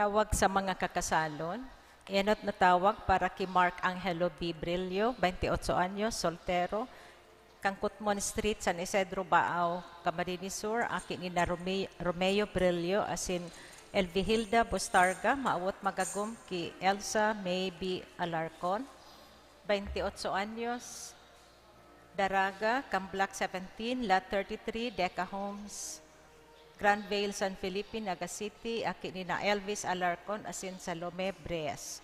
Tawag sa mga kakasalon. Enot na tawag para kay Mark Angelo B. Brillo, 28 anyos, soltero. Kangkutmon Street, San Isidro, Baaw, Camarines Sur. Akin ni na Romeo Brillo, asin Elvihilda Bustarga, maawot magagum ki Elsa May B. Alarcon, 28 anyos, Daraga, Camblac 17, Lot 33, Deca Homes, Grand Vale, San Felipe, Naga City. Akin ni na Elvis Alarcon, asin Salome Breas.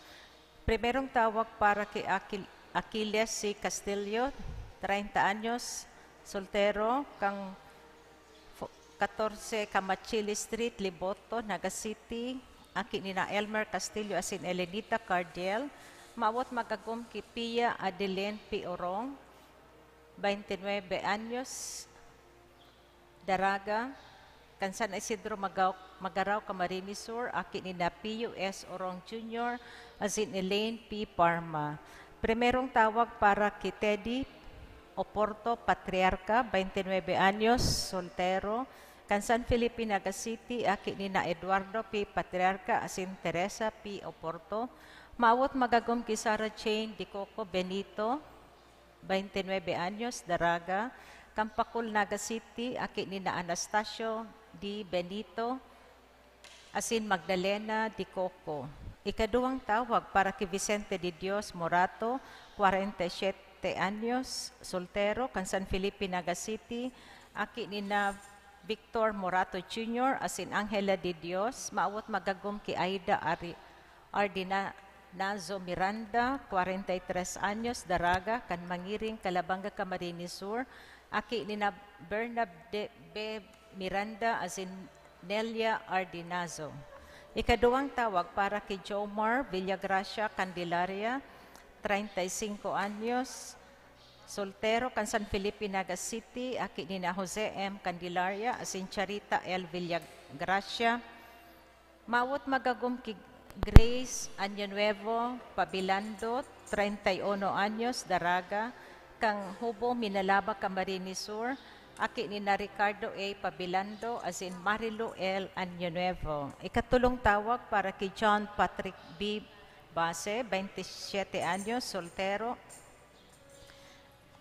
Primerong tawag para kay Aquiles C. Castillo, 30 anyos, soltero, kang 14 Camachili Street, Liboto, Naga City. Akin ni na Elmer Castillo, asin Elenita Cardiel, maawot magagum kay Pia Adeline P. Orong, 29 anyos, Daraga, Kansan Isidro Magaraw, Camarines Sur. Akin ni na Pio S. Orong Jr., asin Elaine P. Parma. Primerong tawag para kay Teddy Oporto Patriarca, 29 anyos, soltero, Kansan Felipe, Naga City. Akin ni na Eduardo P. Patriarca, asin Teresa P. Oporto, maawot magagum kay Sarah Chain Dicoco Benito, 29 anyos, Daraga, Kampakul, Naga City. Akin ni na Anastasio D. Benito, asin Magdalena Dicoco. Ikaduwang tawag para kay Vicente de Dios Morato, 47 anyos, soltero, Kansan Felipe, Naga City. Akin ni na Victor Morato Jr., asin Angela de Dios, maawot magagum kay Aida Nazo Miranda, 43 anyos, Daraga, kan Mangiring, Calabanga, Camarines Sur. Aki ni na Bernabé B. Miranda, asin Nelia Ardinazo. Ikaduwang tawag para kay Jomar Villagracia Candelaria, 35 anyos, soltero, Kansan Felipe, Naga City. Aki ni na Jose M. Candelaria, asin Charita L. Villagracia, maawot magagum kay Grace Año Nuevo Pabilando, 31 anyos, Daraga, kang Hubo Minalaba, Camarines Sur. Aki ni na Ricardo A. Pabilando, asin Marilo L. Año Nuevo. Ikatulong tawag para kay John Patrick B. Base, 27 anyos, soltero,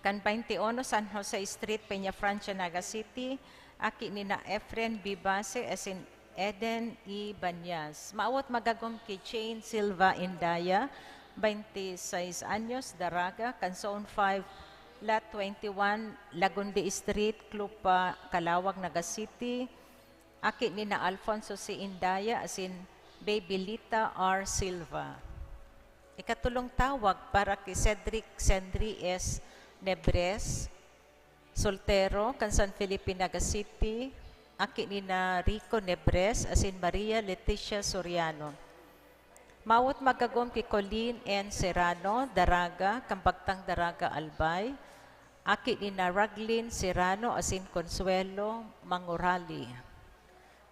kan 21 San Jose Street, Peña Francia, Naga City. Aki ni na Efren B. Base, asin Eden E. Banyas, maawot magagum kay Jane Silva Indaya, 26 anyos, Daraga, kan Zone 5, Lot 21, Lagundi Street, Clupa, Calawag, Naga City. Aki ni na Alfonso C. Indaya, asin Babylita R. Silva. Ikatulong tawag para kay Cedric Sendri S. Nebres, soltero, kan San Felipe, Naga City. Aki ni na Rico Nebres, asin Maria Leticia Soriano. Mawot magagom kay Colleen N. Serrano, Daraga, Kampagtang Daraga, Albay. Aki ni na Raglin Serrano, asin Consuelo Mangurali.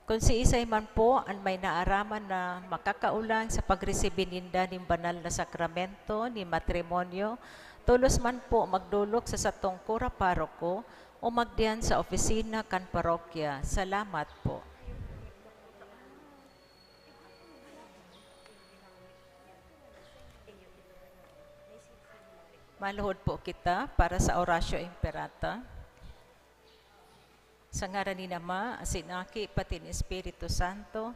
Kung si isay man po ang may naaraman na makakaulang sa pagresibi ninda ng banal na sakramento ni matrimonyo, tulos man po magdulok sa satong kura paroko o magdiyan sa opisina kan parokya. Salamat po. Maluhod po kita para sa Orasyo Imperata. Sa ngaran ni Ama, asin Aki, pati ni Espiritu Santo.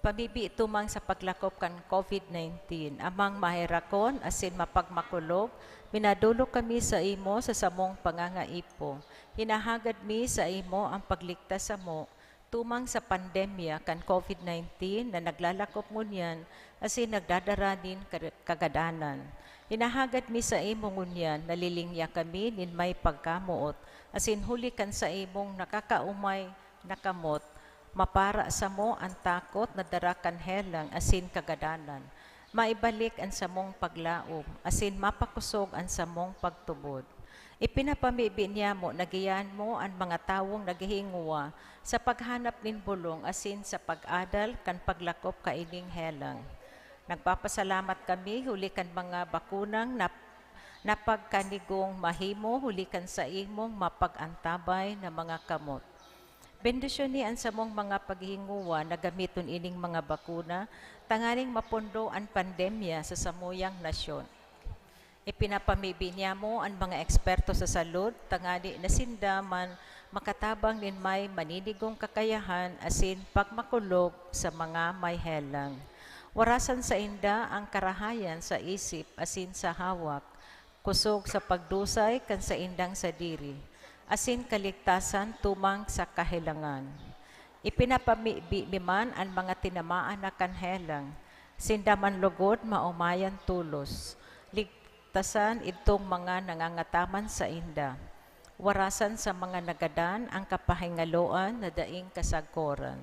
Pamibi tumang sa paglakop kan COVID-19. Amang mahirakon, asin mapagmakulog, minadulog kami sa imo sa samong pangangaipo. Hinahagad mi sa imo ang pagligtas sa mo, tumang sa pandemya kan COVID-19 na naglalakop mo niyan, asin nagdadaranin kagadanan. Hinahagad mi sa imo ngunyan, nalilingya kami nin may pagkamuot, asin huli kan sa imong nakakaumay nakamot, mapara sa mo ang takot na darakan helang asin kagadanan. Maibalik ang samong paglaom, asin mapakusog ang samong pagtubod. Ipinapamibi niya mo, nagiyan mo ang mga tawong naghihinguwa sa paghanap nin bulong asin sa pag-adal kan paglakop kaining helang. Nagpapasalamat kami, huli kan mga bakunang napagkanigong mahimo, huli kan sa imong mapag-antabay na mga kamot. Bendisyon ni ang samong mga paghinguwa na gamiton ining mga bakuna, tanganing mapundo ang pandemya sa samuyang nasyon. Ipinapamibi niya mo ang mga eksperto sa salud, tangani na sindaman, makatabang din may maninigong kakayahan asin pagmakulog sa mga may helang. Warasan sa inda ang karahayan sa isip asin sa hawak, kusog sa pagdusay kan sa indang sadiri, asin kaligtasan tumang sa kahilangan. Ipinapamibi man ang mga tinamaan na kanhelang, sindaman lugod maumayan tulos, ligtasan itong mga nangangataman sa inda, warasan sa mga nagadan ang kapahingaloan na daing kasagkoran.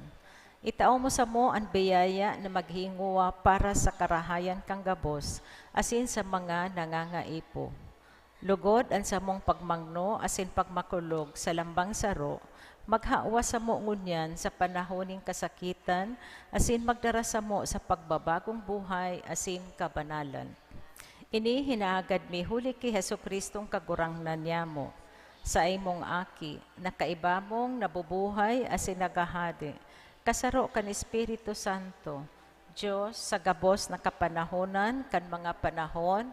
Itao mo sa mo ang biyaya na maghinguwa para sa karahayan kang gabos, asin sa mga nangangaipo. Lugod ang samong pagmangno asin pagmakulog sa lambang saro, maghawa sa mo ngunyan sa panahoning kasakitan, asin magdara sa mo sa pagbabagong buhay asin kabanalan. Ini hinaagad mi huli ki Hesukristong kagurangnan niya mo, sa imong aki, na kaibamong nabubuhay asin nagahadi, kasaro kan Espiritu Santo, Diyos sa gabos na kapanahonan kan mga panahon.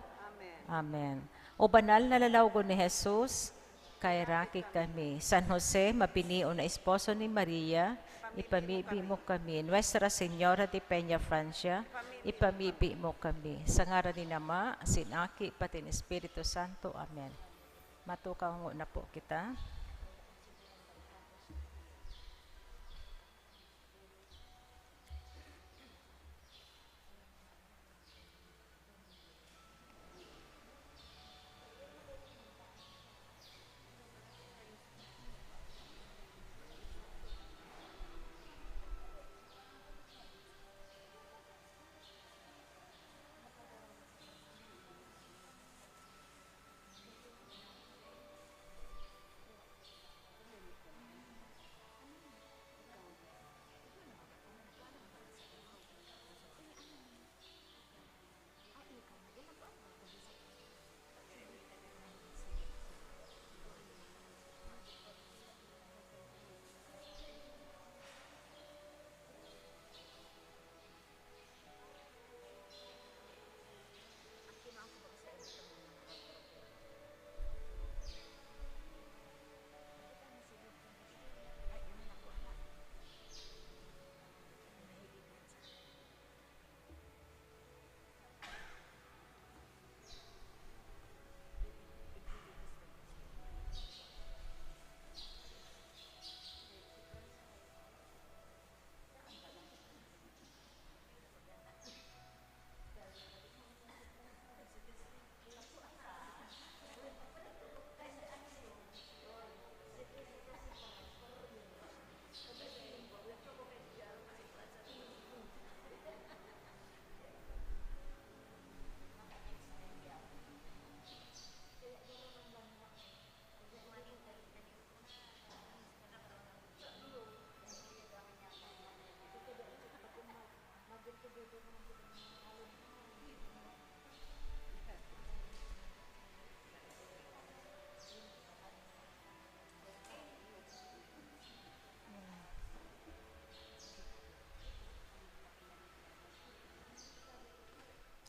Amen. O banal na lalawgo ni Jesus, kay raki kami. San Jose, mabinio na esposo ni Maria, ipamibi mo kami. Nuestra Señora de Peña Francia, ipamibi mo kami. Sa ngaran ni Nama, sinaki, pati ni Espiritu Santo. Amen. Matukaw na po kita.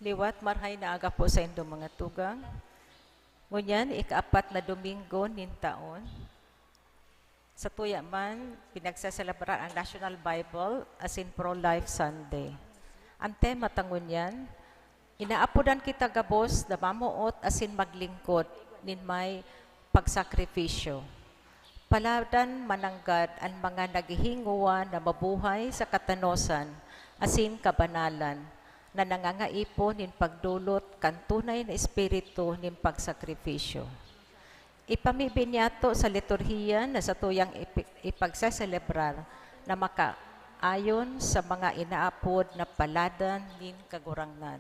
Liwat marhay na aga po sa inyong mga tugang. Ngunyan, ikaapat na Domingo nin taon. Sa tuya man, pinagsaselebrar ang National Bible as in Pro-Life Sunday. Ang tema tangunyan, inaapudan kita gabos na mamuot as in maglingkod nin may pagsakripisyo. Paladan mananggad ang mga naghihinguwa na mabuhay sa katanosan asin kabanalan, na nangangaipo nin pagdulot kan tunay na espiritu nin pagsakripisyo. Ipamibi niya to sa liturhiya na sa tuyang ipagseselebrar na makaayon sa mga inaapod na paladan nin kagurangnan.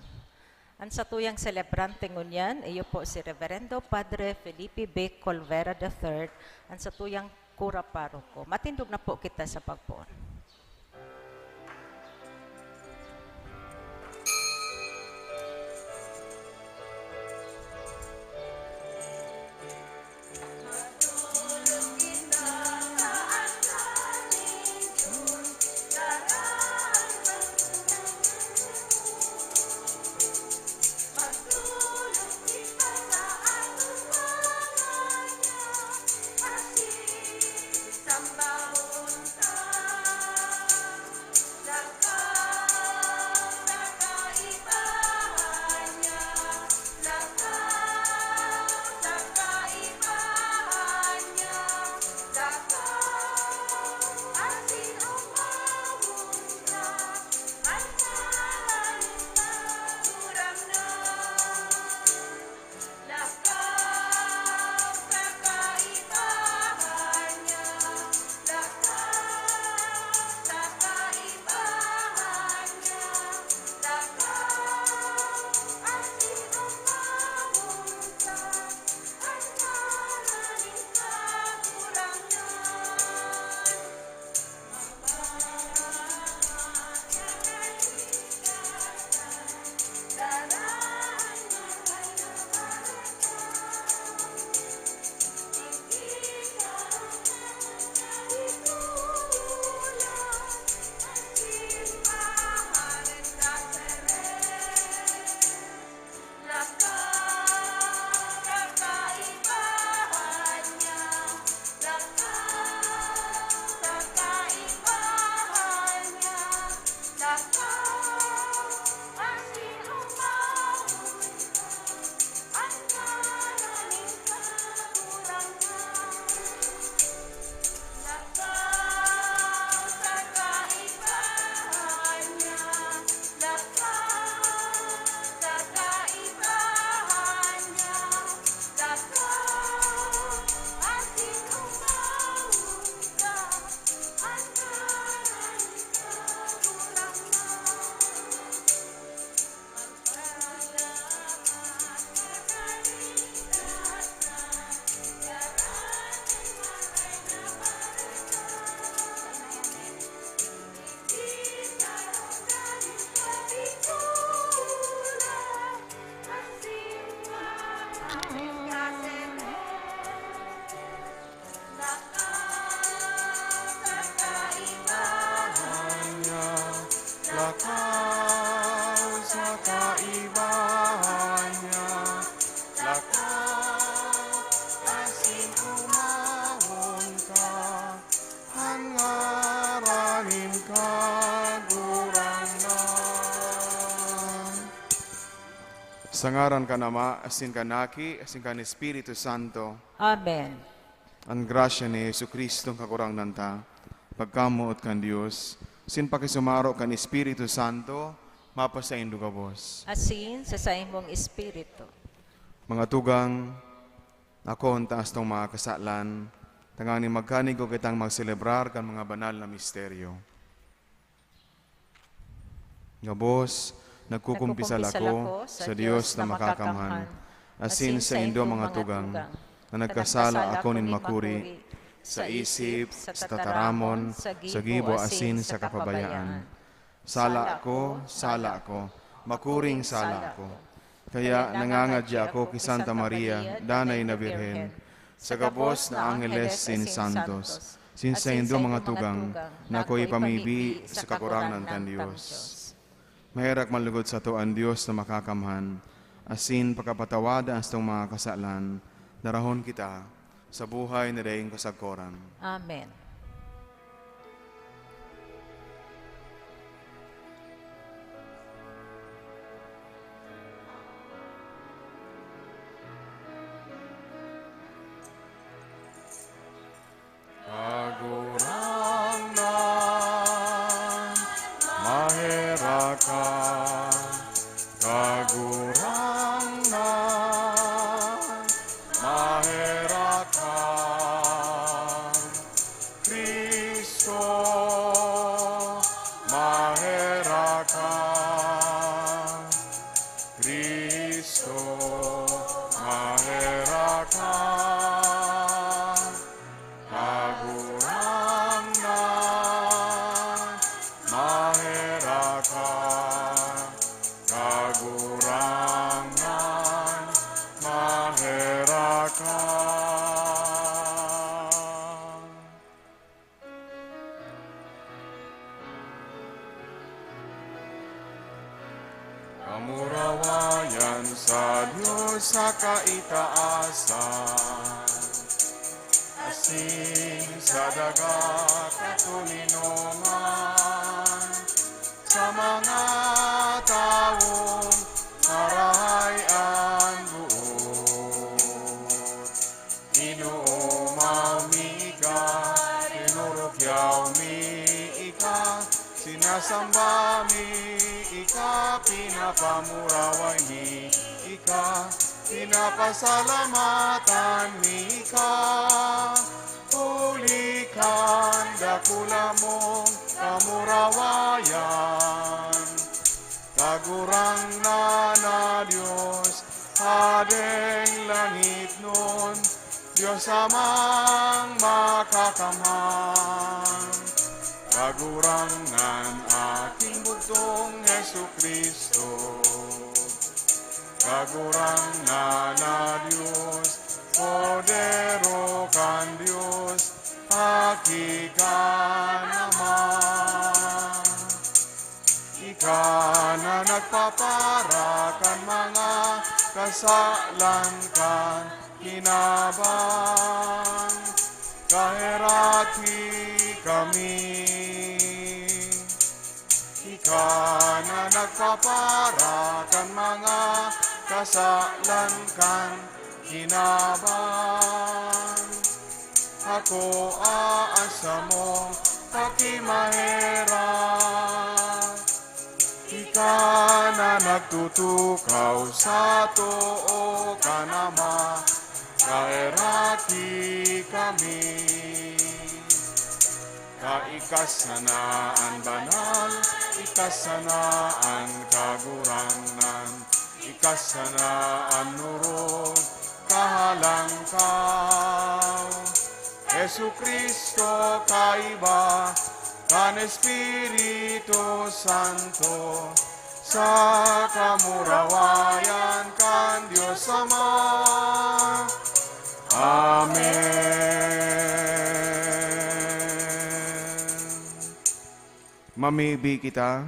Ang sa tuyang celebrante ngunyan, iyo po si Reverendo Padre Felipe B. Colvera III, ang sa tuyang kura paroko. Matindog na po kita sa pagpoon. Sa ngaran ka Ama, asin ka naki, asin ka ni Espiritu Santo, Amen. ang grasya ni Jesucristo kakurang nanta, pagkamuot kan Dios, sin pakisumaro kan Espiritu Santo, mapasaindo ka bos. Asin sa imong espiritu. Mga tugang, ako ang taas tong mga kasalan, tangang ni magkanig ko kitang magselebrar kan mga banal na misteryo. Nga bos, nagkukumpisal ako sa Dios na makakamhan, asin sa indo mga tugang, na nagkasala ako nin makuri, sa isip, sa taramon, sa gibo asin sa kapabayaan. Sala ko, makuring sala ko. Kaya nangangadya ako kay Santa Maria, danay na Birhen, sa gabos na Angeles sin Santos, sin sa indo mga tugang, na ako'y pamibi sa kakurangan ng Diyos. Mahirak malugod sa to ang Diyos na makakamhan, asin pagkapatawada ang itong mga kasalan, narahon kita sa buhay na dayong kasagkoran. Amen. Kagurangnan, mahirakan, kagurangnan, mahirakan, Kristo, mahirakan, Kristo, mahirakan, kagurangnan, mahirakan, kagurangnan, mahirakan. Kamurawayan sa Diyos sa kaitaasan, asin sa dagat at tulinungan, sa mga taong marahay ang buot. Inuumami ka, tinurukyaw mi ika, sinasamba mi ika, pinapamuraway mi ika, pinapasalamatan mi ika. Ulikan dakula mong kamurawayan, kagurang na Diyos, hadeng langit nun, Diyos amang makakamhan. Kagurangan aking bugtong Jesucristo, kagurang na Diyos, podero kan Diyos, hakika naman. Ika na nagpapara kan mga kasalan kan hinabang, kahirati kami. Ika na nagpapara kan mga kasalan kan hinabang, ako aasa mo pakimahirap. Ika na nagtutukaw sa too ka nama, kaerati kami. Kaikasanaan banal, ikasanaan kagurangan, ikasanaan nurot, kahalangkaw. Jesucristo kaiba, kan Espiritu Santo, sa kamurawayan kan Diyos Ama. Amen. Mamibi kita,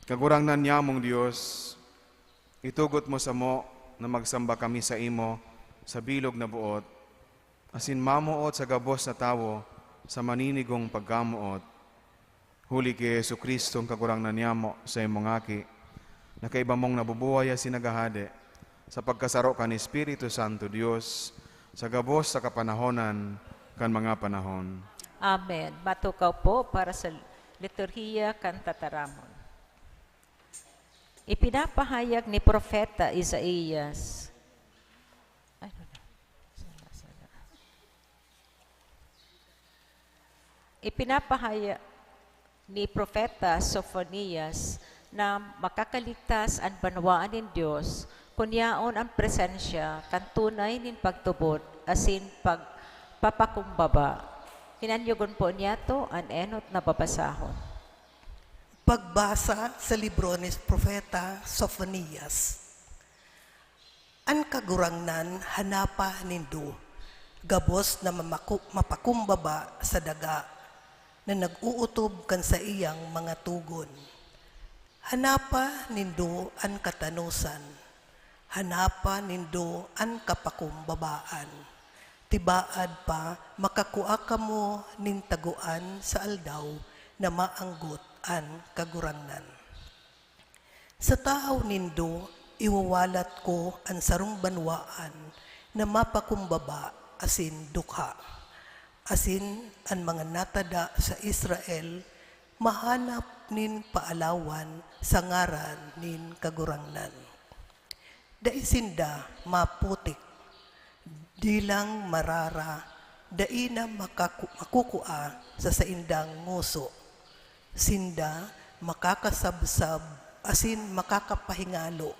kagurangnan niya mong Diyos, itugot mo sa mo na magsamba kami sa imo sa bilog na buot, asin mamuot sa gabos na tawo sa maninigong pagkamuot. Huli kay Jesucristo ang kagurangnan niya mo sa imong aki, nakaiba mong nabubuhay as sinagahade, sa pagkasaro ka ni Espiritu Santo Dios, sa gabos sa kapanahonan, kan mga panahon. Amen. Matukaw po para sa liturhiya kan tataramon. Ipinapahayag ni Propeta Isaías. Ipinapahayag ni Propeta Sophonias na makakaligtas ang banwaan ng Diyos kunyaon ang presensya kan tunay nin pagtubod asin pagpapakumbaba. Hinanyugon po niya to ang enot na babasahon. Pagbasa sa libro ni Propeta Sophonias. An kagurangnan hanapa nindo, gabos na mapakumbaba sa daga, na nag-uutob kan sa iyang mga tugon. Hanapa nindo an katanusan, hanapa nindo an kapakumbabaan. Tibaad pa makakua kamo nin taguan sa aldaw na maanggot an kagurangnan. Sa tao nindo, iwawalat ko ang sarong banwaan na mapakumbaba asin dukha. Asin ang mga natada sa Israel, mahanap nin paalawan sa ngaran nin kagurangnan. Daisinda maputik, dilang marara, daina makukua sa saindang nguso. Sinda makakasabsab, asin makakapahingalo,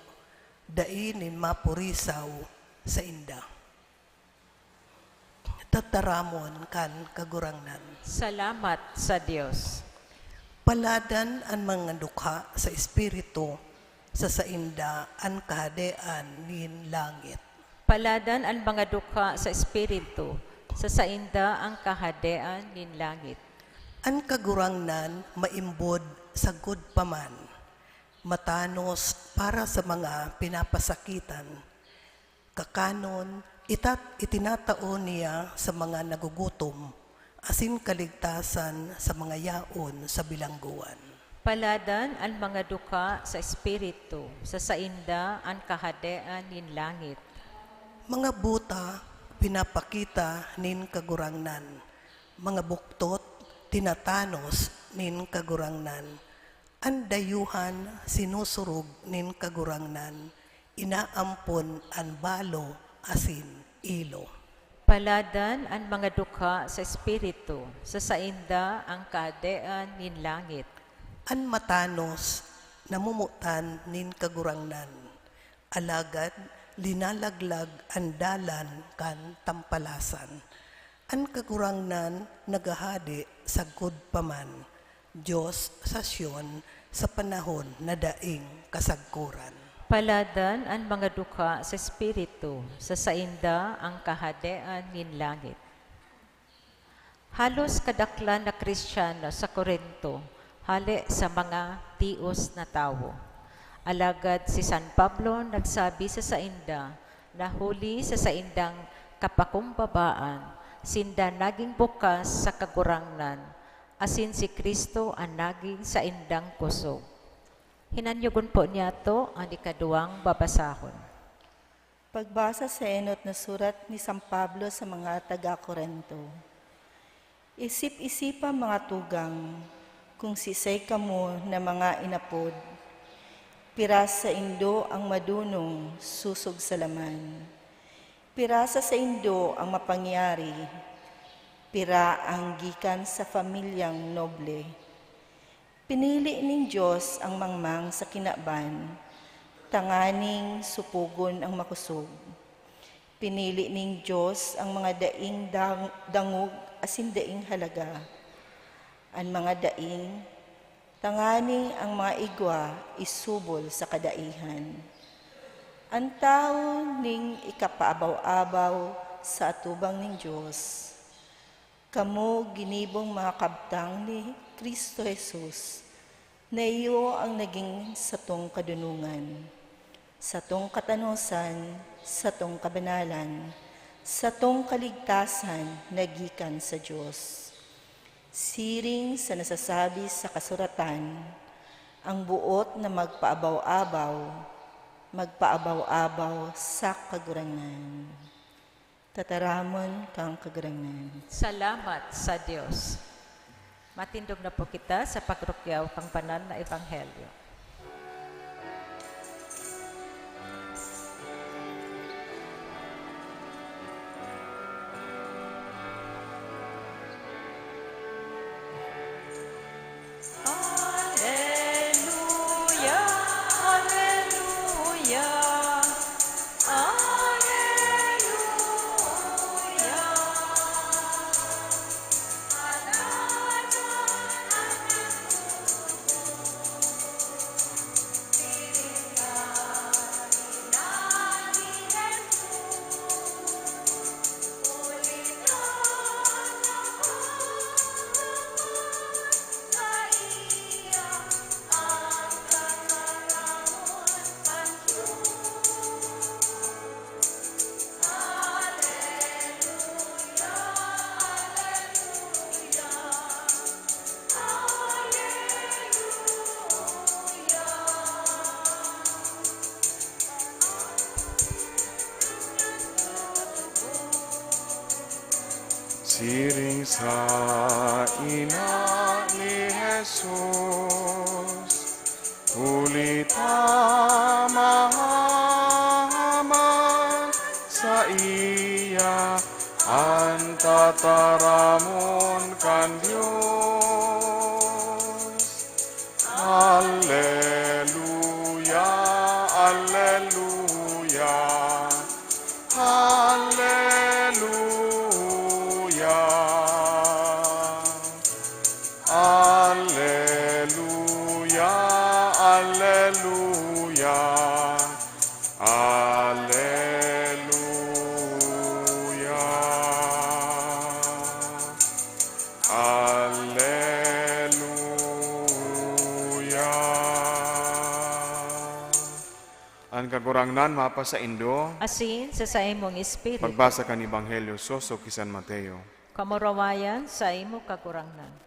dainin mapurisaw sa inda. Tataramon kan kagurangnan. Salamat sa Diyos. Paladan ang mga dukha sa espiritu, sa sainda ang kahadean nin langit. Paladan ang mga dukha sa espiritu, sa sainda ang kahadean nin langit. Ang kagurangnan maimbod sa good paman, matanos para sa mga pinapasakitan. Kakanon, itinataon niya sa mga nagugutom, asin kaligtasan sa mga yaon sa bilangguan. Paladan ang mga dukha sa espiritu, sa sainda ang kahadean nin langit. Mga buta, pinapakita nin kagurangnan. Mga buktot, tinatanos nin kagurangnan. Ang dayuhan, sinusurog nin kagurangnan. Inaampon ang balo, asin ilo. Paladan ang mga dukha sa espiritu, sa sainda ang kahadean nin langit. An matanos, namumutan nin kagurangnan. Alagad, linalaglag ang dalan kan tampalasan. An kagurangnan nagahadi sa good paman, Diyos sa Siyon sa panahon na daing kasagkuran. Paladan ang mga dukha sa espiritu, sa sainda ang kahadean nin langit. Halos kadaklan na Kristiyano sa Corinto, hali sa mga tios na tawo. Alagad si San Pablo nagsabi sa sainda na huli sa saindang kapakumbabaan, sinda naging bukas sa kagurangnan, asin si Kristo ang naging saindang kusog. Hinanyugon po niya to ang ikaduwang babasahon. Pagbasa sa enot na surat ni San Pablo sa mga taga-Korento. Isip-isipa mga tugang, kung sisay kamo na mga inapod, piras sa indo ang madunong susog sa laman. Pirasa sa indo ang mapangyari, pira ang gikan sa familyang noble. Pinili ning Diyos ang mangmang sa kinaban, tanganing supugon ang makusog. Pinili ning Diyos ang mga daing dangog asin daing halaga. Ang mga daing, tanganing ang mga igwa isubol sa kadaihan. Ang tao ning ikapaabaw-abaw sa atubang ning Diyos. Kamo ginibong mga kabtang ni Kristo Jesus, na iyo ang naging satong kadunungan, satong katanusan, satong kabanalan, satong kaligtasan na gikan sa Diyos. Siring sa nasasabi sa kasuratan, ang buot na magpaabaw-abaw sa kaguranan. Tataramon kang kaguranan. Salamat sa Diyos. Matindog na po kita sa pagrukyaw kang banal na ebanghelyo. Alleluia, alleluia, alleluia. Siring sa ina ni Jesus, huli tamahaman sa iya, ang tataramon kan Diyos. Alleluia, alleluia, alleluia. Alleluia, alleluia, alleluia, alleluia. Ang kagurangnan mapa sa Indo, Asin sa imong espiritu. pagbasa kan Ebanghelyo Soso kisan Mateo. Kamurawayan sa imo kagurangnan.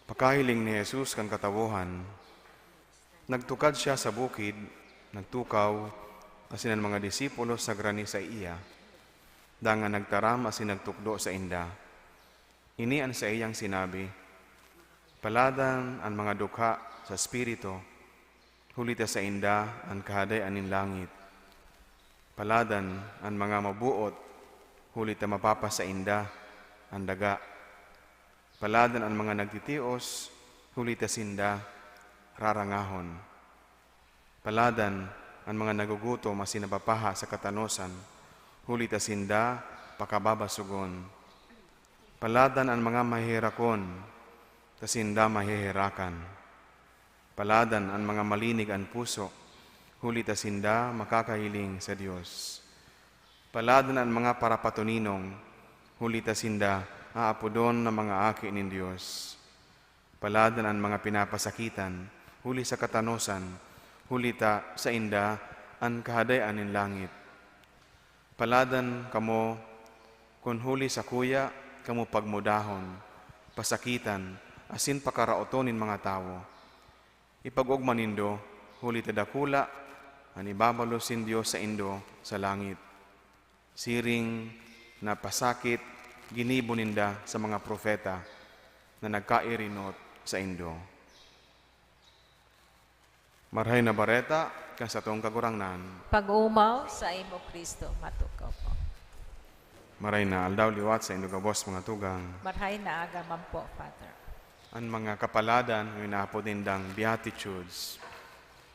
Pagkahiling ni Jesus kang katawuhan, nagtukad siya sa bukid, nagtukaw, asin ang mga disipulos sa grani sa iya, dangan nagtaram asin nagtukdo sa inda. Ini ang sa iyang sinabi, paladan ang mga dukha sa spirito, hulita sa inda ang kahadayan nin langit. Paladan ang mga mabuot, hulita mapapa sa inda ang daga. Paladan ang mga nagtitios, hulita sinda, rarangahon. Paladan ang mga nagugutom asin napapaha sa katanosan, hulita sinda, pakababasugon. Paladan ang mga mahihirakon, tasinda mahihirakan. Paladan ang mga malinig ang puso, hulita sinda, makakahiling sa Diyos. Paladan ang mga parapatuninong, hulita sinda, aapudon ng mga aki ng Diyos. Paladan ang mga pinapasakitan, huli sa katanosan, hulita sa inda, ang kahadayan ng langit. Paladan kamo, kung huli sa kuya, kamo pagmudahon, pasakitan, asin pakaraotonin mga tao. Ipag-ugman nindo, huli tadakula, ang ibabalosin Diyos sa indo, sa langit. Siring na pasakit, ginibo ninda sa mga propeta na nagkairinot sa indo. Marhay na bareta, kan sa tong kagurangnan. Pag-umaw sa imo Kristo, matukaw po. Maray na aldaw liwat sa indo gabos mga tugang. Marhay na agaman po, Father. Ang mga kapaladan, yung inaapod nindang Beatitudes,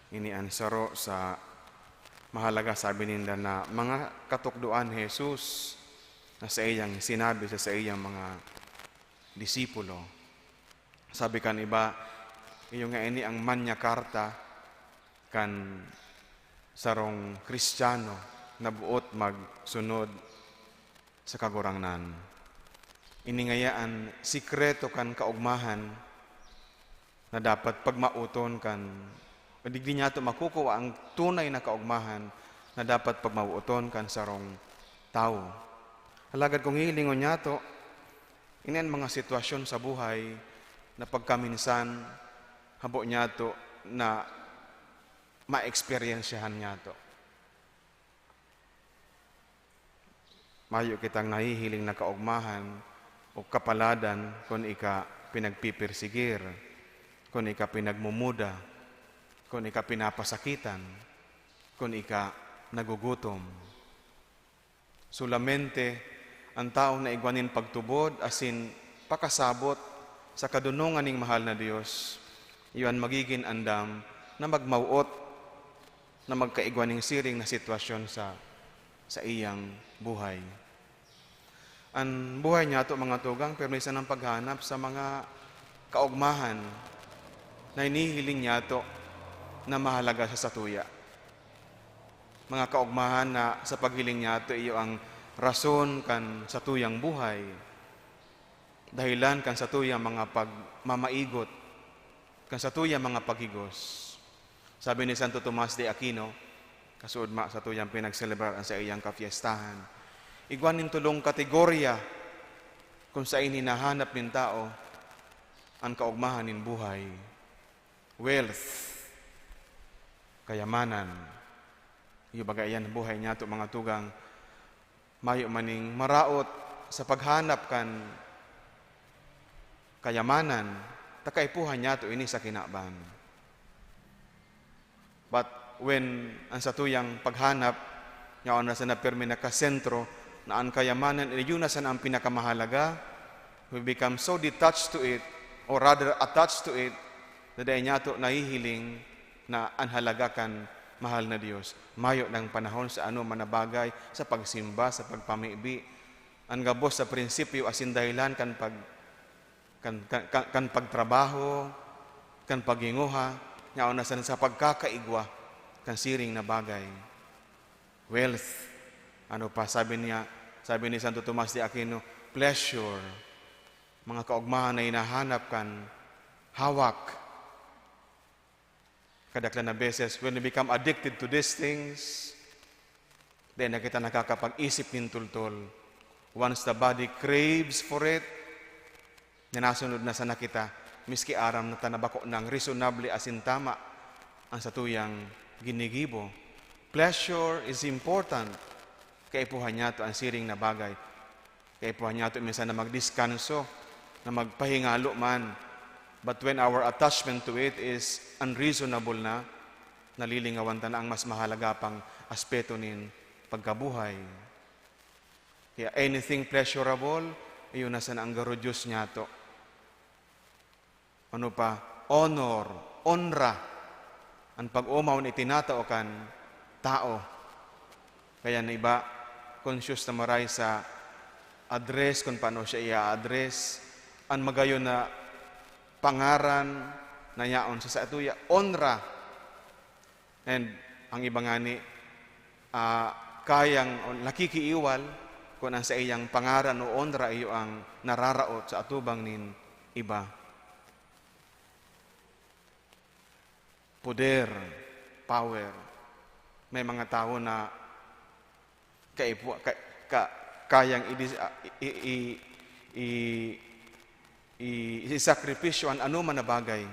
ini ang saro sa mahalaga sabi ninda na mga katukduan Jesus na sa iyang sinabi sa iyang mga disipulo. Sabi kan iba, iyo nga ini ang Magna Carta kan sarong Kristiyano na buot magsunod sa kagurangnan. Ini ngayaan sikreto kan kaugmahan na dapat pagmauton kan. Digdi niya ito makukuha ang tunay na kaugmahan na dapat pagmauton kan sarong tao. Halagad kung hilingon niya ito, inan mga sitwasyon sa buhay na pagkaminsan, habo niya ito na ma-experiensyahan niya ito. Mayo kitang nahihiling na kaugmahan o kapaladan kung ika pinagpipirsigir, kung ika pinagmumuda, kung ika pinapasakitan, kung ika nagugutom. Solamente ang tao na igwanin pagtubod, asin pakasabot sa kadunungan ng mahal na Diyos, iyon magiging andam na magmauot, na magkaigwaning siring na sitwasyon sa iyang buhay. Ang buhay niya ito, mga tugang, pero isa ng paghanap sa mga kaugmahan na inihiling niya ito na mahalaga sa satuya. Mga kaugmahan na sa paghiling niya ito, iyo ang rason kan satuyang buhay, dahilan kan satuyang mga pagmamaigot, kan satuyang mga paghigos. Sabi ni Santo Tomas de Aquino, kasuodma sa tuyang pinagselebrar sa iyang kafiestahan, igwanin tulong kategorya kung sa hinahanap ng tao ang kaugmahan ng buhay. Wealth, kayamanan, iyo bagayan buhay niya ito, mga tugang, mayo maning maraot sa paghanap kan kayamanan, takaipuhan niya ito ini sa kinaban. But when ang satuyang paghanap, yaon na sa napirmi na kasentro, na ang kayamanan, yun na sa ang pinakamahalaga, we become so detached to it, or rather attached to it, na dahil niya ito nahihiling na anhalaga kan mahal na Diyos. Mayo ng panahon sa ano manabagay, sa pagsimba, sa pagpamibi, ang gabos sa prinsipyo asin dahilan kan pagtrabaho, kan paginguha, yaon na sa pagkakaigwa, kan siring na bagay. Wealth, ano pa, sabi ni Santo Tomas de Aquino, pleasure, mga kaugmahan na hinahanap kan hawak. Kadaklan na beses, when we become addicted to these things, then na kita nakakapag-isip ng tultol. Once the body craves for it, nanasunod na sa nakita, miski aram na tanabako ng reasonable asin tama ang satuyang ginigibo. Pleasure is important. Kaipuhan niya ito ang siring na bagay. Kaipuhan niya ito minsan na magdiskanso, na magpahingalo man. But when our attachment to it is unreasonable na, nalilingawan ta na ang mas mahalaga pang aspeto nin pagkabuhay. Kaya anything pleasurable, iyon na sa ang garo Diyos niya ito. Ano pa? Honor, honra, ang pag-umaw ni tinatao kan tao. Kaya na iba, conscious na maray sa address, kung paano siya i-address, ang magayon na pangaran na yaon sa atuya, honra. And ang iba nga ni, kayang nakikiiwal kung ang sa iyang pangaran o honra iyo ang nararaot sa atubang nin iba. Poder, power. May mga tao na kayang i-sakripisyo ang anuman na bagay,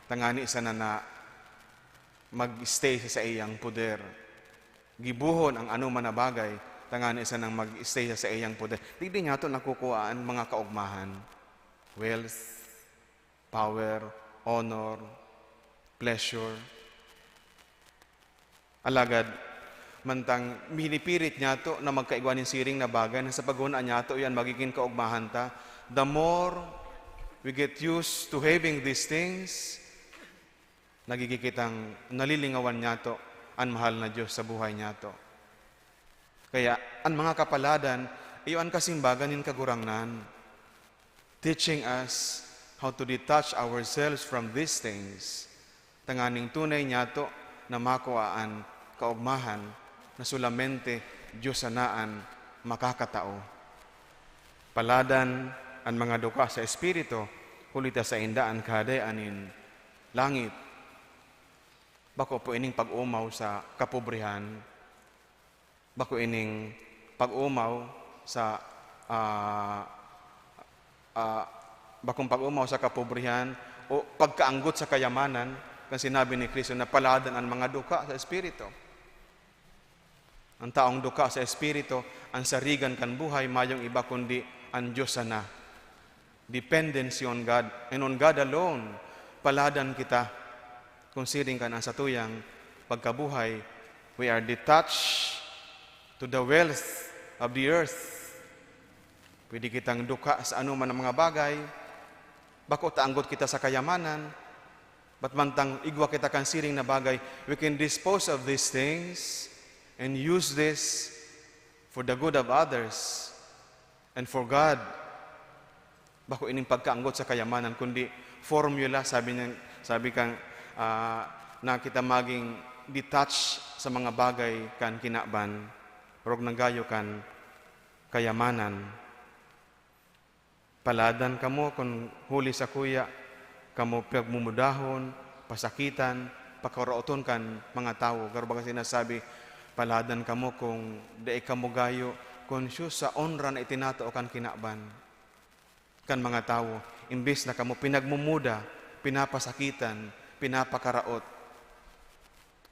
tangani isa na mag-stay sa iyang poder. Gibuhon ang anuman na bagay, tangani isa nang mag-stay sa iyang poder. Di nga ito nakukuhaan mga kaugmahan. Wealth, power, honor, pleasure. Alagad, mantang minipirit niya ito na magkaigwanin siring na bagay na sa pagunaan niya ito, yan magiging kaugmahan ta. The more we get used to having these things, nagigikitang nalilingawan niya ito ang mahal na Diyos sa buhay niya ito. Kaya ang mga kapaladan, iyon kasimbagan in kagurangnan, teaching us how to detach ourselves from these things. Tanganing tunay niya ito na makuhaan kaugmahan na solamente Diyos sanaan makakatao. Paladan ang mga duka sa Espiritu, kulita sa indaan kahadayanin langit. Bako po ining pag-umaw sa kapobrihan. Bako ining pag-umaw sa bakong pag-umaw sa kapobrihan o pagkaanggot sa kayamanan, kan sinabi ni Kristo na paladan ang mga duka sa Espiritu. Ang taong duka sa Espiritu, ang sarigan kan buhay, mayong iba kundi ang Diyos sana. Dependency on God, and on God alone, paladan kita. Kung siring ka na sa tuyang pagkabuhay, we are detached to the wealth of the earth. Pwede kitang duka sa anuman ng mga bagay, bako taanggot kita sa kayamanan, but mantang igwa kita kan siring na bagay, we can dispose of these things and use this for the good of others and for God. Bako ining pagkaanggot sa kayamanan, kundi formula, sabi kang na kita maging detached sa mga bagay kan kinaban, rog nanggayo kan kayamanan. Paladan kamo kung huli sa kuya, kamo pagmumudahon, pasakitan, pakarauton kan mga tao. Garo ba sinasabi, paladan kamo kung daig kamo gayo, conscious sa onra na itinatao kan kinaban. Kan mga tao, imbes na kamo pinagmumuda, pinapasakitan, pinapakaraot.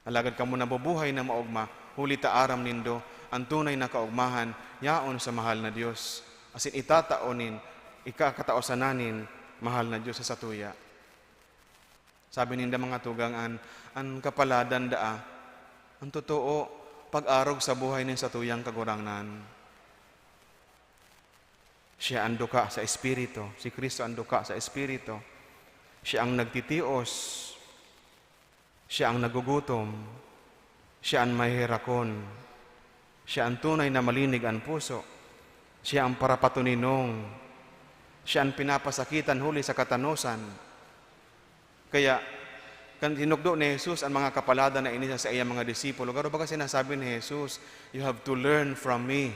Alagad kamo nabubuhay na maugma, huli ta aram nindo, ang tunay na kaugmahan, yaon sa mahal na Diyos. Asin itataonin, ikakataosananin, mahal na Diyos sa satuya. Sabi ninda mga tugang, ang kapaladan daa, ang totoo, pag-arog sa buhay nin satuyang kagurangnan. Siya ang duka sa Espiritu. Si Kristo ang duka sa Espiritu. Siya ang nagtitios. Siya ang nagugutom. Siya ang mahihirakon. Siya ang tunay na malinig ang puso. Siya ang parapatuninong. Siya ang pinapasakitan huli sa katanusan. Kaya, kan hinugdo ni Jesus ang mga kapalada na inisa sa iyang mga disipulo, garo ba kasi sinasabi ni Jesus, you have to learn from me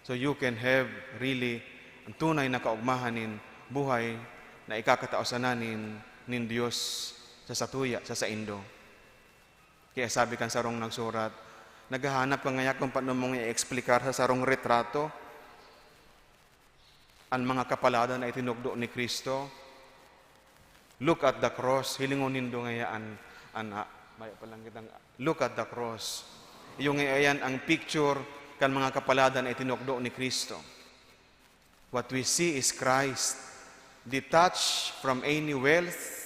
so you can have really ang tunay na kaugmahanin buhay na ikakataosanan nin Diyos sa satuya, sa saindo. Kaya sabi kan sarong nagsurat, naghahanap ka ngayon kung paano mong i-explikar sa sarong retrato ang mga kapalada na itinugdo ni Kristo. Look at the cross. Hilingon nindo ngayaan. Look at the cross. Yung ngayon ang picture kan mga kapalada na itinugdo ni Kristo. What we see is Christ, detached from any wealth,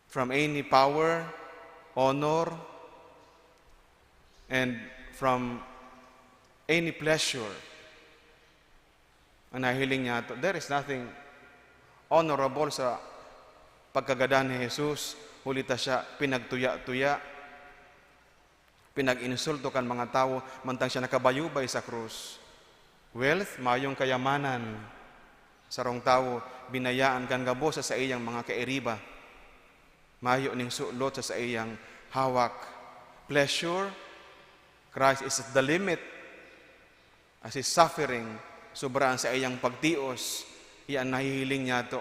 from any power, honor, and from any pleasure. Ang nahiling niya ito, there is nothing honorable sa pagkagada ni Jesus. Hulita siya pinagtuya-tuya, pinag-insulto kan mga tao, mantang siya nakabayubay sa krus. Wealth, mayong kayamanan. Sarong tao, binayaan kan gabo sa iyang mga kairiba. Mayo ning sulot sa iyang hawak. Pleasure, Christ is at the limit. As His suffering, sobrang sa iyang pagtios, iyan nahihiling niya to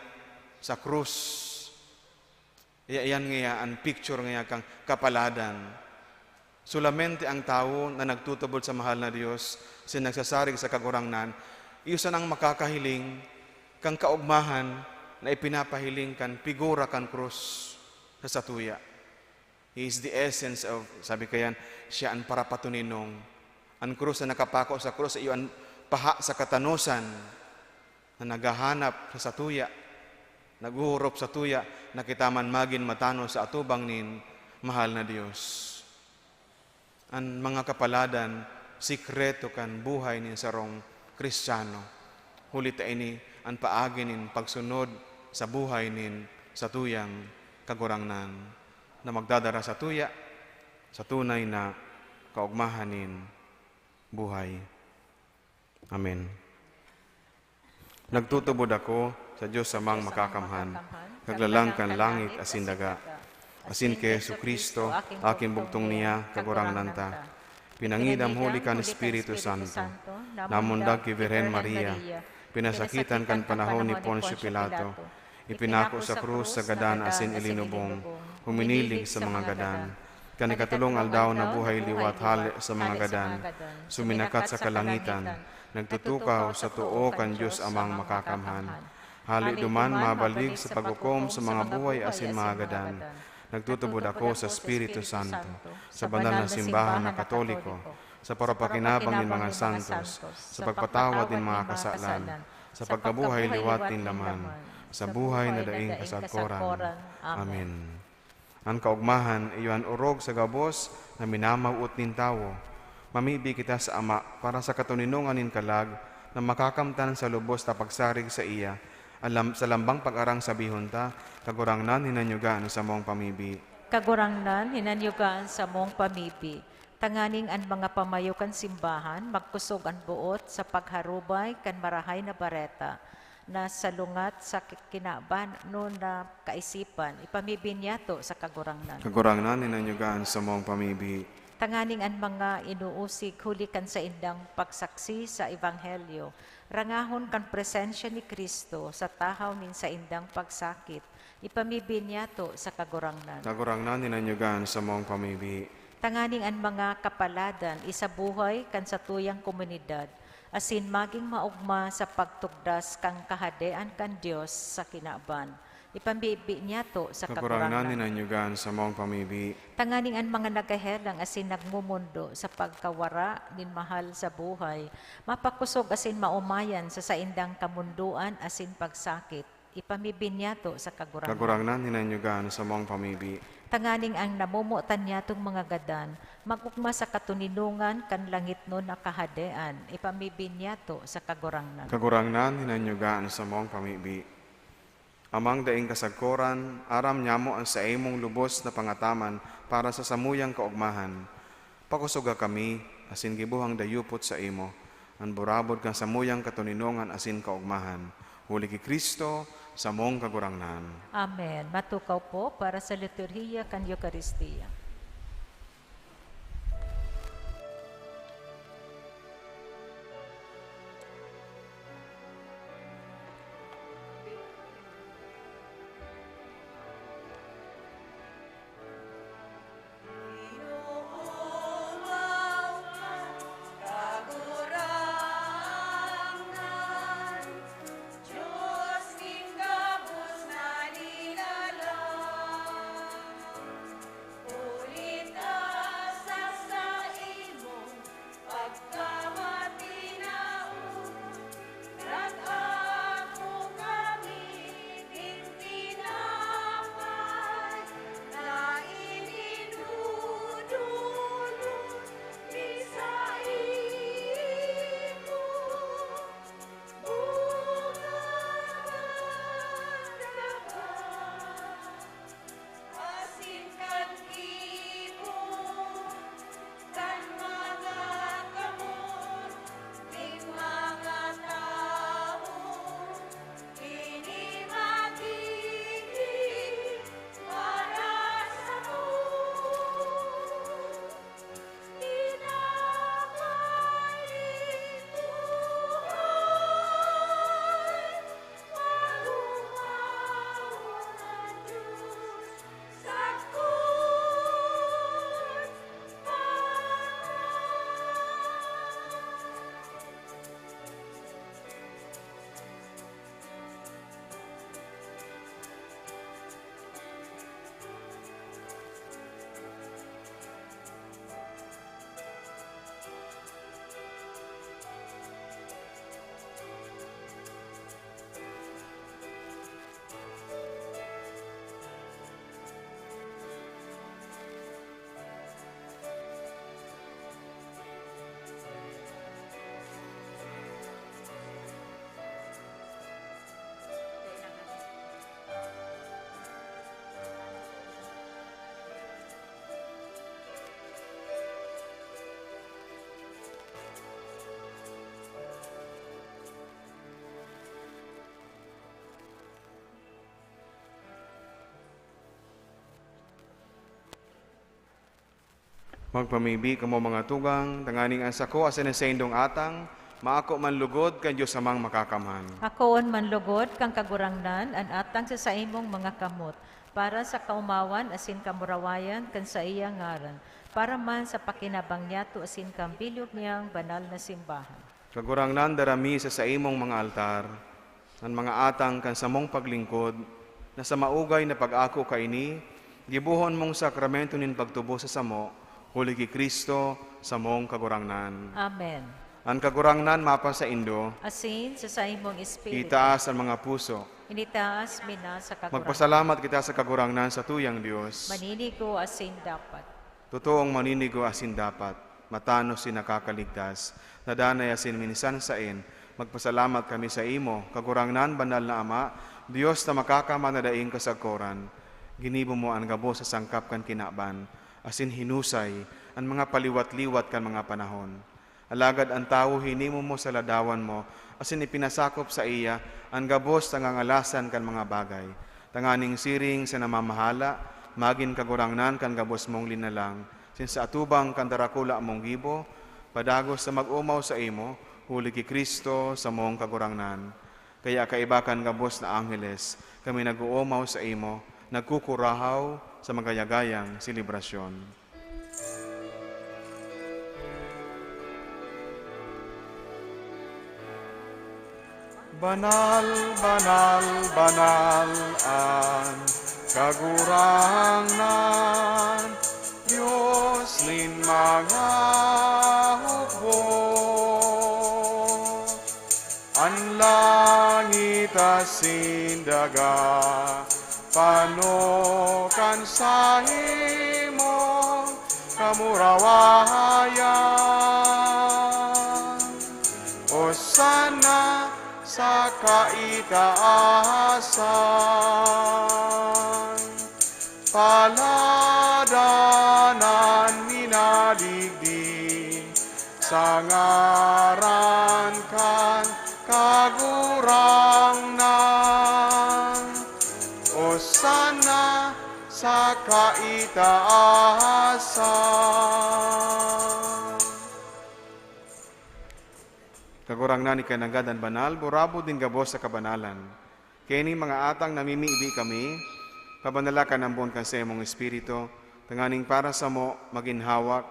sa krus. Iyan nga ang picture nga kang kapaladan. Solamente ang tao na nagtutubod sa mahal na Diyos, sinagsasarig sa kagurangnan, iusan ang makakahiling kang kaugmahan na ipinapahiling kan figura kan krus sa satuya. He is the essence of, sabi kayan, siya ang parapatuninong. Ang krus na nakapako sa krus, iyon paha sa katanusan na naghahanap sa satuya, naguhurop sa tuya, nakitaman magin matano sa atubang nin mahal na Diyos. Ang mga kapaladan, sikreto kan buhay nin sarong Kristiyano. Hulita ini ang paagi nin pagsunod sa buhay nin sa tuyang kagurangnan na magdadara sa tuya, sa tunay na kaugmahan nin buhay. Amen. Nagtutubod ako sa Diyos amang makakamhan, kaglalangkan langit asin daga, asin kay Jesu Kristo, aking bugtong niya, kagurangnan ta. Pinangidam huli kan Espiritu Santo, namundag ki Virgen Maria, pinasakitan kan panahon ni Poncio Pilato, ipinako sa krus sa gadan asin ilinubong, huminilig sa mga gadan. Kanikatulong aldaw na buhay liwat hali sa mga gadan, suminakat sa kalangitan, nagtutukaw sa tuo kan Diyos amang makakamhan. Hali duman mabalig sa paghukom sa mga buhay asin mga gadan. Nagtutubod ako sa Espiritu Santo, sa banal na simbahan na Katoliko, sa parapakinabang ng mga santos, sa pagpatawad ng mga kasalan, sa pagkabuhay liwat ng laman, sa buhay na daing kasagkoran. Amen. Ang kaugmahan, iyon urog sa gabos na minamawut nin tawo. Mamibi kita sa Ama para sa katuninungan nin kalag na makakamtan sa lubos na pagsarig sa iya, sa lambang pag-arang sabihon ta, kagurangnan hinanyugaan sa mong pamibi. Kagurangnan hinanyugaan sa mong pamibi. Tanganing an mga pamayukan simbahan, magkusog ang buot sa pagharubay kan marahay na bareta, na salungat sa kinaban no na kaisipan, ipamibinyato sa kagurangnan. Kagurangnan hinanyugaan sa mong pamibi. Tanganing ang mga inuusig hulikan sa indang pagsaksi sa Ebanghelyo, rangahon kan presensya ni Kristo sa tahaw nin sa indang pagsakit, ipamibinyato sa kagurangnan. Kagurangnan hinanyugaan sa mong pamibi. Tanganing ang mga kapaladan isabuhay kan sa tuyang komunidad, asin maging maugma sa pagtugdas kang kahadean kan Dios sa kinaban. Ipambibi niya to sa Kagurangnan kagurangnan. hinanyugaan sa mong pamibi. Tanganing ang mga nagaherang asin nagmumundo sa pagkawara nin mahal sa buhay, mapakusog asin maumayan sa saindang kamunduan asin pagsakit. Ipamibin niya to sa kagurangnan. Kagurangnan hinanyugaan sa mong pamibi. Tanganing ang namumutan niya tong mga gadan, magukma sa katuninungan kan langit no na kahadean, ipamibin niya to sa kagurangnan. Kagurangnan hinanyugaan sa mong pamibi. Amang daing kasagkoran, aram nyamo ang sa imong lubos na pangataman para sa samuyang kaugmahan. Pakusuga kami, asin gibuhang dayupot sa imo, ang burabod kang samuyang katuninungan asin kaugmahan. Huli ki Kristo, sa mong kagurangnan. Amen. Matukaw po para sa liturhiya kan Eucharistia. Magpamibi kamo mga tugang, tanganing ang sako asin sa indong atang, maako man lugod kan Diyos amang makakamhan. Akoon manlugod kang kagurangnan an atang sa imong mga kamot para sa kaumawan asin kamurawayan kan sa iya ngaran para man sa pakinabang niyato asin kambilog niyang banal na simbahan. Kagurangnan darami sa imong mga altar, ang mga atang kan samong paglingkod, na sa maugay na pag-ako kaini, gibuhon mong sakramento nin pagtubo sa samo, huli ki Kristo, samong kagurangnan. Amen. Ang kagurangnan mapa sa Indo, Asin sa imong espiritu. itaas ang mga puso. Initaas mina sa kagurangnan. Magpasalamat kita sa kagurangnan sa tuyang Diyos. Maninigo asin dapat. Totoong maninigo asin dapat, matano si nakakaligtas, nadanay asin minisan sain, magpasalamat kami sa imo, kagurangnan banal na Ama, Diyos na makakamanadaing kasagkoran, ginibo mo ang gabo sa sangkap kan kinaban, asin hinusay, ang mga paliwat-liwat kan mga panahon. Alagad ang tao hinimo mo sa ladawan mo, asin ipinasakop sa iya, ang gabos tangangalasan kan mga bagay. Tanganing siring sa namamahala, magin kagurangnan kan gabos mong linalang, sin sa atubang kan darakula mong gibo, padagos sa mag-umaw sa imo, huli ki Kristo sa mong kagurangnan. Kaya kaibakan gabos na angheles, kami nag-uumaw sa imo, nagkukurahaw sa magayagayang selebrasyon. Banal, banal, banal ang kagurangnan, Diyos nin mga hukbo. Ang langit asin daga, panokan sa imong kamurawayan. O sana sa kaitaasan, paladanan minaligdi, sa ngaran kan kagurangnan. O sana sa kaitaasan. Kagurangnan ni kanagadan banal, burabo din gabos sa kabanalan. Kini mga atang namimiibi kami, kabanalakan ang buon kan sa imong espiritu, tanganing para sa mo maginhawak,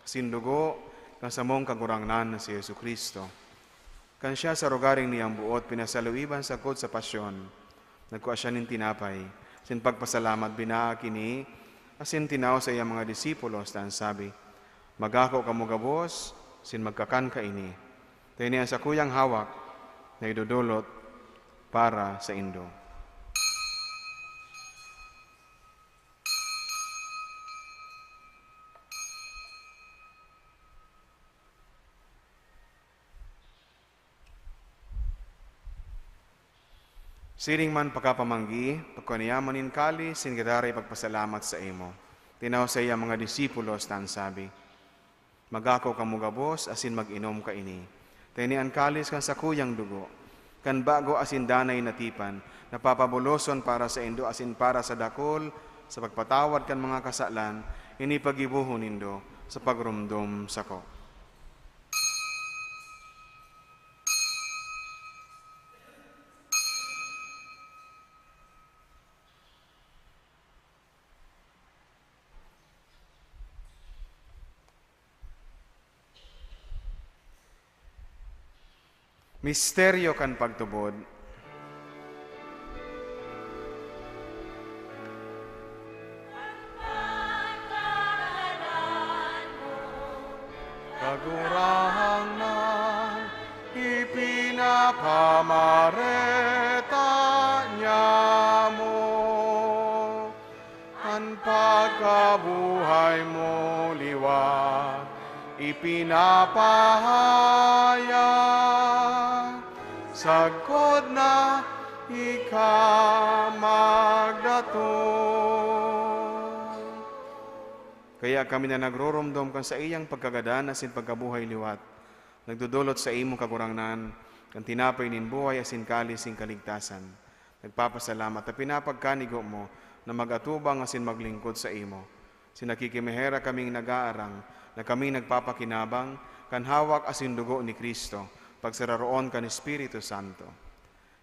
sindugo, kan sa mong kagurangnan na si Yesu Kristo. Kan siya sa rogaring niyang buot, pinasaluiban sa kod sa pasyon, nagkuha siya nin tinapay, sin pagpasalamat binaa kini, asin tinaw sa iyang mga disipulos, tan sabi, magako kamo gabos, sin magkakan ka ini. Tayo niya sa kuyang hawak na idudulot para sa Indo. Siring man pagkapamanggi, pagkaniamanin kali, singadaray pagpasalamat sa imo. Tinaw sa iya mga disipulos tan sabi, magako kamo gabos, asin mag-inom ka ini. Tinian kalis kan sa kuyang dugo, kan bago asin danay natipan, napapabuloson para sa Indo asin para sa dakol, sa pagpatawad kan mga kasalan, inipagibuhon nindo sa pagrumdum sako. Misteryo kan pagtubod. Kagurangnan ipinapamareta niya mo, ang pagkabuhay mo liwat ipinapahayag. Sagkod na ikamagdato. Kaya kami na nagroromdom kan sa iyang pagkagadan asin pagkabuhay liwat, nagdudulot sa imong kagurangnan, kan tinapay nin buhay asin kalis sing kaligtasan. Nagpapasalamat at pinapagkanigo mo na magatubang asin maglingkod sa imo. Sinakikimihera kaming nag-aarang, na kami nagpapakinabang, kan hawak asin dugo ni Kristo, pagsararoon kan Espiritu Santo.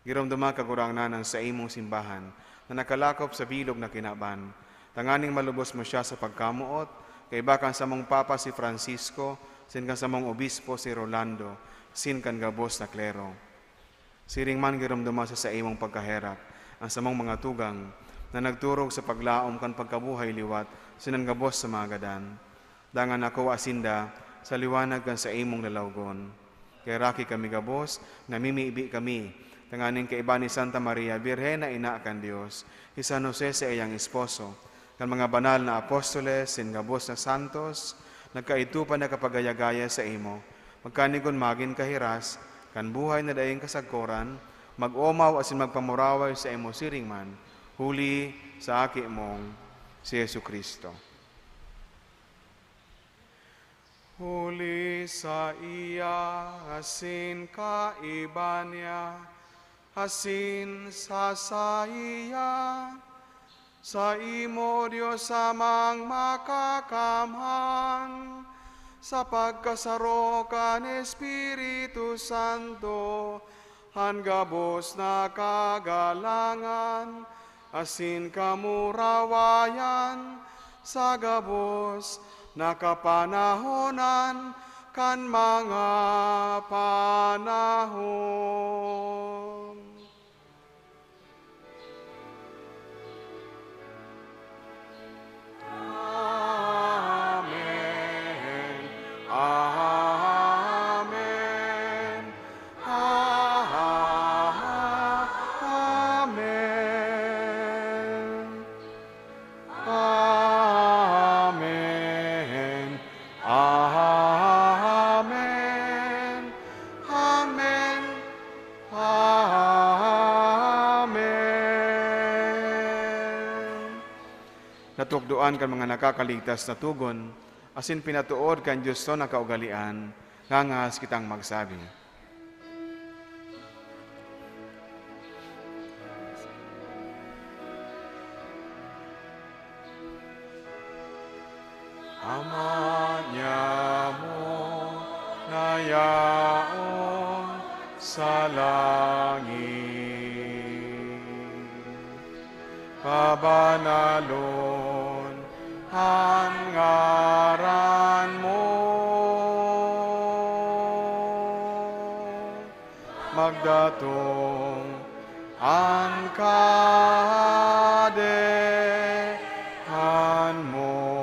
Giramdama kagurangnanan sa imong simbahan, na nakalakop sa bilog na kinaban. Tanganing malubos mo siya sa pagkamuot, kay bakan sa mong Papa si Francisco, sin kan sa mong Obispo si Rolando, sin kan gabos na klero. Siring man giramdama sa imong pagkaherap, ang samong mga tugang, na nagturog sa paglaom kan pagkabuhay liwat, sinan gabos sa mga gadan. Dangan ako asinda, sa liwanag kan sa imong lalawgon. Kay raki kami gabos, namimiibi kami, tanganing kaiba ni Santa Maria, Birhen na ina kan Dios, San Jose sa iyang esposo, kan mga banal na apostoles, sin gabos na santos, nagkaitupan na kapagayagaya sa imo, magkanigon magin kahiras, kan buhay na dayeng kasagkoran, mag-omaw asin magpamuraway sa imo siringman, huli sa aki mong si Yesu Kristo. Huli sa iya, asin kaiba niya, asin sa iya, sa imo Diyos amang makakamhan, sa pagkasaro kan Espiritu Santo, hangabos na kagalangan, asin kamurawayan, sa gabos na kapanahonan, kan mga panahon. Amen. Amen. Amen. Amen. Amen. Amen. Amen. Natugduan kan mga nakakaligtas na tugon, asin pinatuod kan Diyos to na kaugalian, ngangas kitang magsabi. Ama niya mo nayaon sa langit, pabanalon ang ngaran mo, magdatong ang kadehan mo,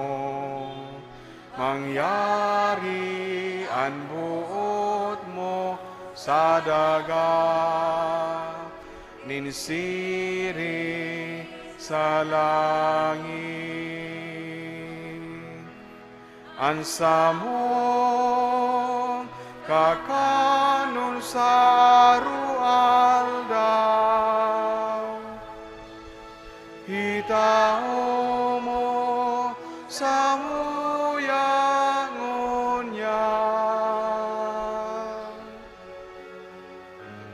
mangyari ang buot mo sa daga, ninsiri sa langit. Ansa mo kakanon sa rualdaw, hitao mo sa muyangon niya,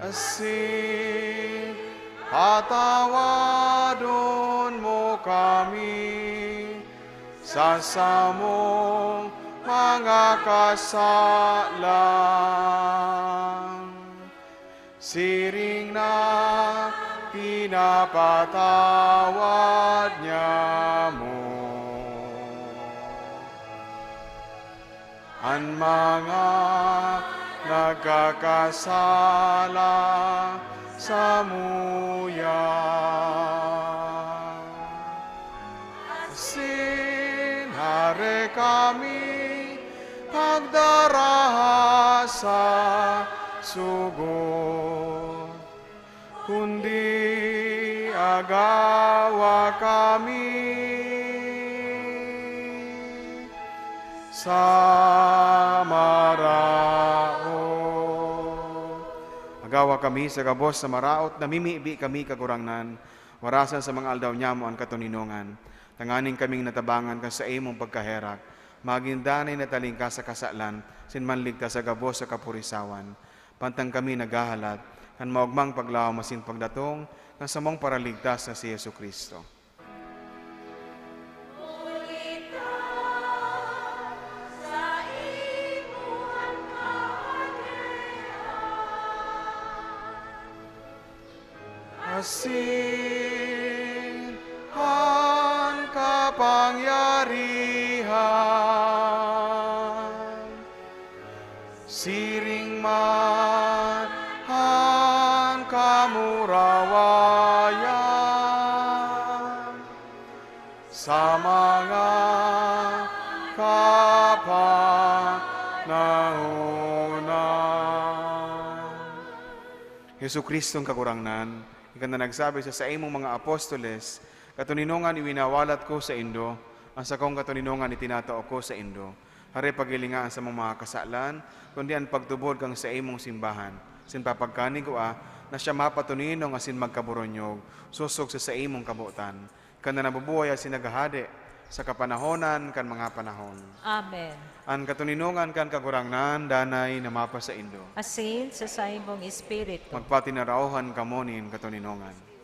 asin patawadon mo kami sa samong mga kasalan, siring na pinapatawad niya mo ang mga nagkakasala sa muya. Sinare kami pagdaraha sa sugo, kundi agawa kami sa maraot. Agawa kami sa gabos sa maraot, namimiibi kami kagurangnan, warasan sa mga aldaw niya mo ang katuninongan. Tanganing kaming natabangan ka sa imong pagkaherak, magindanay na taling ka sa kasalan, sinmanligta sa gabos sa kapurisawan. Pantang kami naghahalat, kan maugmang paglaw masin pagdatong, ng samong paraligtas na si Yesu Kristo. kasihan kapangyarihan, siring man han kamurawayan, sa mga kapanahunan. Hesu Kristong kakurangnan, ikaw na nagsabi sa imong mga apostoles, katuninungan iwinawalat ko sa Indo, ang sakong katuninungan itinatao ko sa Indo. Hare pagilingaan sa mga kasalan, kundi ang pagtubod kang sa imong simbahan. Sin papagkani ko na siya mapatuninong asin magkaburonyog, susog sa imong kabutan. Ikaw na nabubuhay asin nagahade, sa kapanahonan kan mga panahon. Amen. Ang katuninungan kan kagurangnan, danay na mapa sa Indo. Asin sa saimong espiritu. Magpatinarauhan kamonin katuninungan.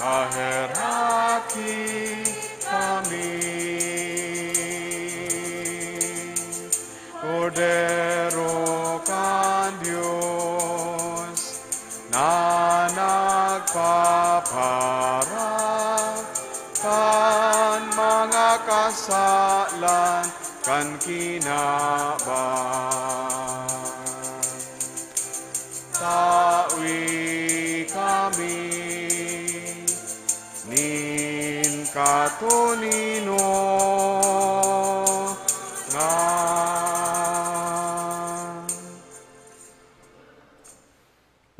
Kaheraki kami, Cordero kan Diyos, na nagpaparang kan mga kasalan kan kinabang. Tawi kami, nin katunino nga.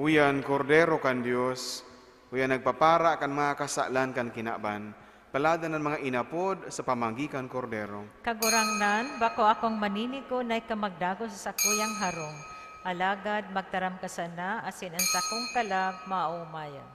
Uyan, Kordero kan Diyos, uyan nagpapara kan mga kasalan kan kinaban, palada ng mga inapod sa pamanggikan Kordero. Kagurangnan, bako akong maninigo na ikamagdago sa sakuyang harong. Alagad magtaram ka sana, asin ang sakong kalag maumayan.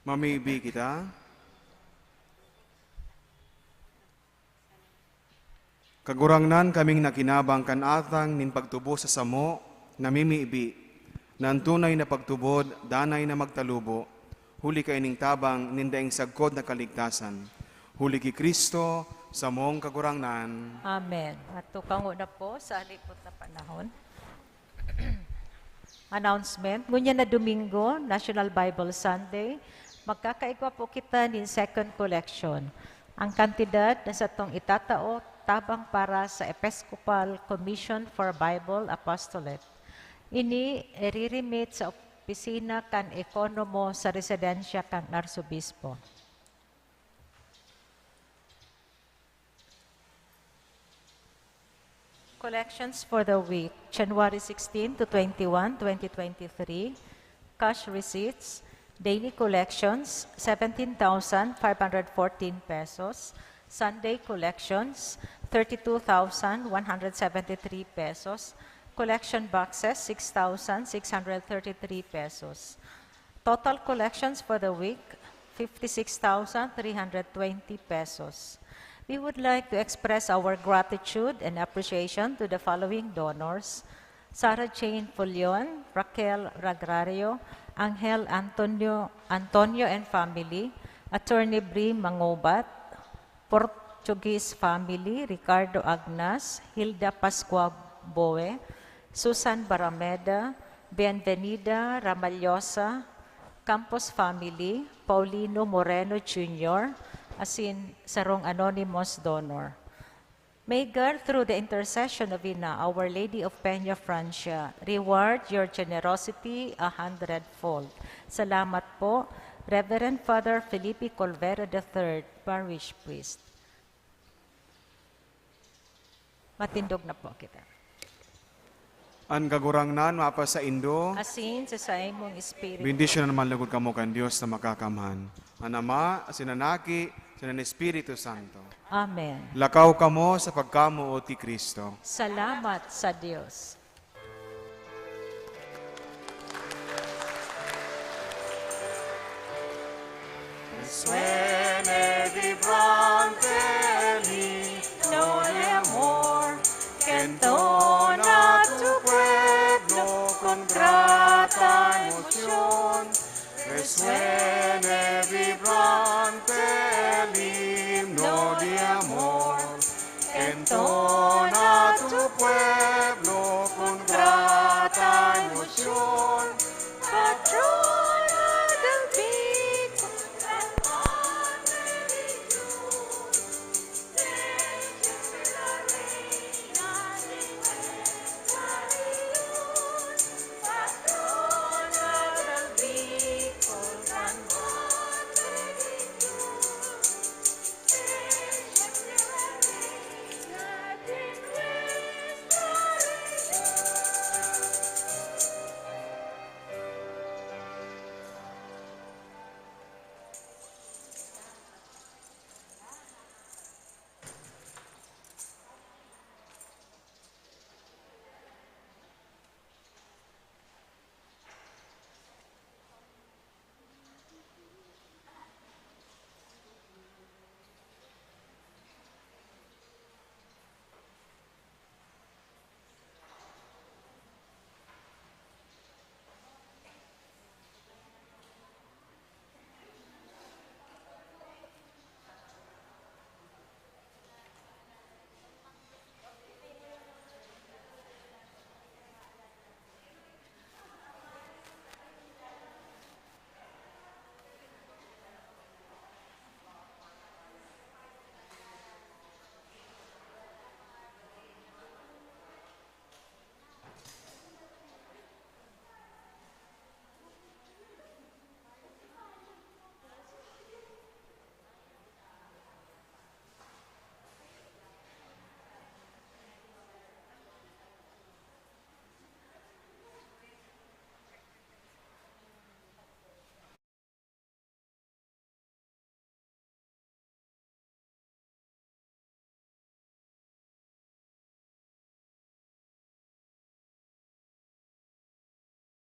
Mamibi kita. Kagurangnan kaming nakinabang kan atang nin pagtubo sa samo, namimiibi, nan tunay na pagtubod, danay na magtalubo, huli kay ning tabang, nindaing sagkod na kaligtasan. Huli ki Kristo, sa mong kagurangnan. Amen. At tukango na po sa halipot na panahon. Announcement. Ngunya na Domingo, National Bible Sunday, magkakaigwa po kita nin second collection. Ang kantidad na sa tong itatao, tabang para sa Episcopal Commission for Bible Apostolate. Ini iririmit sa opisina kan ekonomo sa residensya kang Arsobispo. Collections for the week, January 16 to 21, 2023. Cash receipts, daily collections, 17,514 pesos. Sunday collections, 32,173 pesos. Collection boxes, 6,633 pesos. Total collections for the week, 56,320 pesos. We would like to express our gratitude and appreciation to the following donors: Sarah Jane Fulion, Raquel Ragrario, Angel Antonio and family, Attorney Bri Mangobat, Portuguese family, Ricardo Agnas, Hilda Pascua Boe, Susan Barameda, Bienvenida Ramallosa, Campos family, Paulino Moreno Jr., asin sarong anonymous donor. May God, through the intercession of Ina, Our Lady of Peña Francia, reward your generosity 100-fold. Salamat po, Reverend Father Felipe Colvera III, Parish Priest. Matindog na po kita. Ang kagurangnan, mapa sa Indo, Asin sa imong espiritu. bendisyon na naman lagod kamo kan Diyos na makakamhan. Ang Ama, sinanaki, sinan Espiritu Santo. Amen. Lakaw kamo sa pagkamo o ti Kristo. Salamat sa Diyos. Suene vibrante no amor, que entona tu pueblo con grata emoción. Resuene